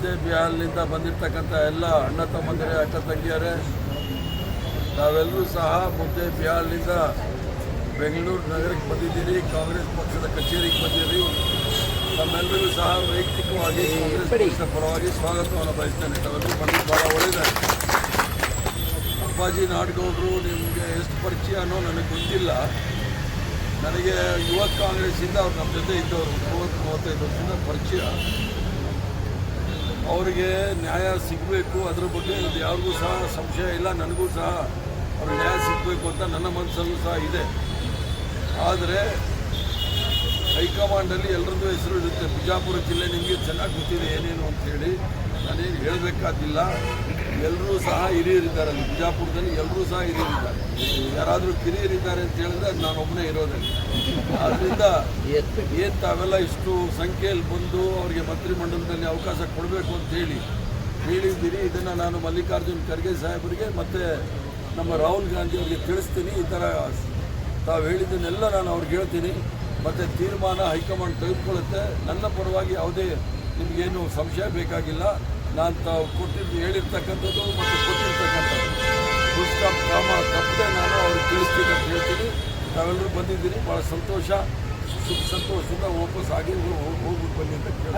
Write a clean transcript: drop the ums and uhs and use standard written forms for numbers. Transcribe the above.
ಮುದ್ದೆ ಬಿಹಾರ್ನಿಂದ ಬಂದಿರತಕ್ಕಂಥ ಎಲ್ಲ ಅಣ್ಣ ತಮ್ಮಂದಿರೇ ಅಕ್ಕ ತಂಗಿಯರೇ, ತಾವೆಲ್ಲರೂ ಸಹ ಮುದ್ದೆ ಬಿಹಾರ್ನಿಂದ ಬೆಂಗಳೂರು ನಗರಕ್ಕೆ ಬಂದಿದ್ದೀರಿ. ಕಾಂಗ್ರೆಸ್ ಪಕ್ಷದ ಕಚೇರಿಗೆ ಬಂದಿದ್ದೀರಿ. ತಮ್ಮೆಲ್ಲರಿಗೂ ಸಹ ವೈಯಕ್ತಿಕವಾಗಿ ಕಾಂಗ್ರೆಸ್ ಪಕ್ಷದ ಪರವಾಗಿ ಸ್ವಾಗತವನ್ನು ಬಯಸ್ತೇನೆ. ತಾವೆಲ್ಲರೂ ಬಂದು ಭಾಳ ಒಳ್ಳೆಯದಾಗಿ. ಅಪ್ಪಾಜಿ ನಾಡಗೌಡರು ನಿಮಗೆ ಎಷ್ಟು ಪರಿಚಯ ಅನ್ನೋ ನನಗೆ ಗೊತ್ತಿಲ್ಲ. ನನಗೆ ಯುವ ಕಾಂಗ್ರೆಸ್ಸಿಂದ ಅವ್ರು ನಮ್ಮ ಜೊತೆ ಇದ್ದವರು 30-35 ವರ್ಷದಿಂದ ಪರಿಚಯ. ಅವರಿಗೆ ನ್ಯಾಯ ಸಿಗಬೇಕು, ಅದರ ಬಗ್ಗೆ ಯಾರಿಗೂ ಸಹ ಸಂಶಯ ಇಲ್ಲ. ನನಗೂ ಸಹ ಅವ್ರಿಗೆ ನ್ಯಾಯ ಸಿಗಬೇಕು ಅಂತ ನನ್ನ ಮನಸ್ಸಲ್ಲೂ ಸಹ ಇದೆ. ಆದರೆ ಹೈಕಮಾಂಡಲ್ಲಿ ಎಲ್ಲರದ್ದು ಹೆಸರು ಇರುತ್ತೆ. ಬಿಜಾಪುರ ಜಿಲ್ಲೆ ನಿಮಗೆ ಚೆನ್ನಾಗಿ ಗೊತ್ತಿದೆ ಏನೇನು ಅಂಥೇಳಿ ನಾನೇನು ಹೇಳಬೇಕಾದಿಲ್ಲ. ಎಲ್ಲರೂ ಸಹ ಹಿರಿಯರಿದ್ದಾರೆ ಅಲ್ಲಿ ಬಿಜಾಪುರದಲ್ಲಿ. ಎಲ್ಲರೂ ಸಹ ಹಿರಿಯರಿದ್ದಾರೆ. ಯಾರಾದರೂ ಕಿರಿಯರಿದ್ದಾರೆ ಅಂತ ಹೇಳಿದ್ರೆ ನಾನೊಬ್ಬನೇ ಇರೋದಿಲ್ಲ. ಆದ್ದರಿಂದ ಏನು ತಾವೆಲ್ಲ ಇಷ್ಟು ಸಂಖ್ಯೆಯಲ್ಲಿ ಬಂದು ಅವರಿಗೆ ಮಂತ್ರಿಮಂಡಲದಲ್ಲಿ ಅವಕಾಶ ಕೊಡಬೇಕು ಅಂತ ಹೇಳಿದ್ದೀರಿ. ಇದನ್ನು ನಾನು ಮಲ್ಲಿಕಾರ್ಜುನ್ ಖರ್ಗೆ ಸಾಹೇಬರಿಗೆ ಮತ್ತು ನಮ್ಮ ರಾಹುಲ್ ಗಾಂಧಿ ಅವರಿಗೆ ತಿಳಿಸ್ತೀನಿ. ಈ ಥರ ತಾವು ಹೇಳಿದ್ದನ್ನೆಲ್ಲ ನಾನು ಅವ್ರಿಗೆ ಹೇಳ್ತೀನಿ. ಮತ್ತು ತೀರ್ಮಾನ ಹೈಕಮಾಂಡ್ ತೆಗೆದುಕೊಳ್ಳುತ್ತೆ. ನನ್ನ ಪರವಾಗಿ ಯಾವುದೇ ನಿಮಗೇನು ಸಂಶಯ ಬೇಕಾಗಿಲ್ಲ. ನಾನು ತಾವು ಹೇಳಿರ್ತಕ್ಕಂಥದ್ದು ಮತ್ತು ಕೊಟ್ಟಿರ್ತಕ್ಕಂಥದ್ದು ಫುಲ್ ಸ್ಟಾಪ್ ಕ್ರಮ ತಪ್ಪದೆ ನಾನು ಅವ್ರಿಗೆ ತಿಳಿಸ್ತೀನಿ ಅಂತ ಹೇಳ್ತೀನಿ. ತಾವೆಲ್ಲರೂ ಬಂದಿದ್ದೀನಿ, ಭಾಳ ಸಂತೋಷದಿಂದ ವಾಪಸ್ ಆಗಿ ಹೋಗ್ಬಿಟ್ಟು ಬನ್ನಿ ಅಂತ ಕೇಳಿ.